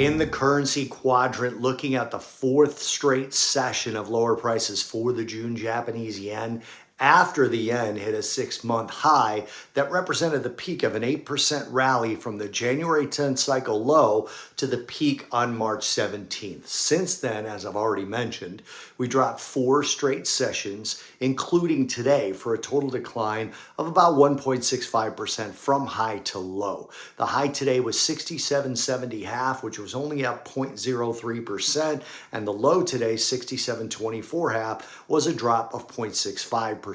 In the currency quadrant, looking at the fourth straight session of lower prices for the June Japanese yen, after the yen hit a 6-month high that represented the peak of an 8% rally from the January 10th cycle low to the peak on March 17th. Since then, as I've already mentioned, we dropped 4 straight sessions, including today, for a total decline of about 1.65% from high to low. The high today was 67.70 half, which was only up 0.03%, and the low today, 67.24 half, was a drop of 0.65%.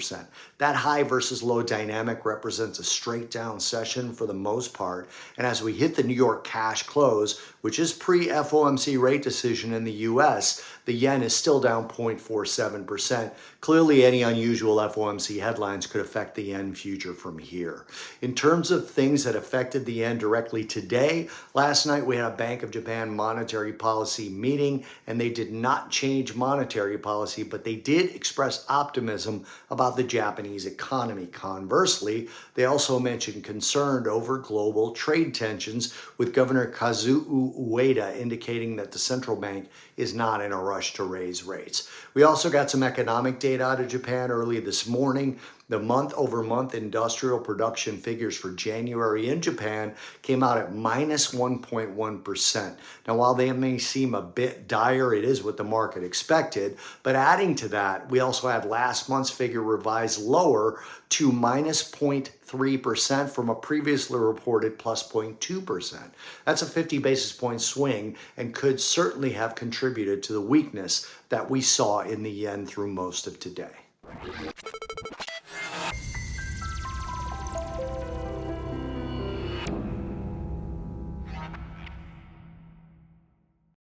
That high versus low dynamic represents a straight down session for the most part. And as we hit the New York cash close, which is pre-FOMC rate decision in the US, the yen is still down 0.47%. Clearly, any unusual FOMC headlines could affect the yen future from here. In terms of things that affected the yen directly today, last night we had a Bank of Japan monetary policy meeting, and they did not change monetary policy, but they did express optimism about the Japanese economy. Conversely, they also mentioned concern over global trade tensions, with Governor Kazuo Ueda indicating that the central bank is not in a rush to raise rates. We also got some economic data out of Japan early this morning. The month-over-month industrial production figures for January in Japan came out at minus 1.1%. Now, while they may seem a bit dire, it is what the market expected. But adding to that, we also had last month's figure revised lower to minus 0.3% from a previously reported plus 0.2%. That's a 50 basis point swing and could certainly have contributed to the weakness that we saw in the yen through most of today.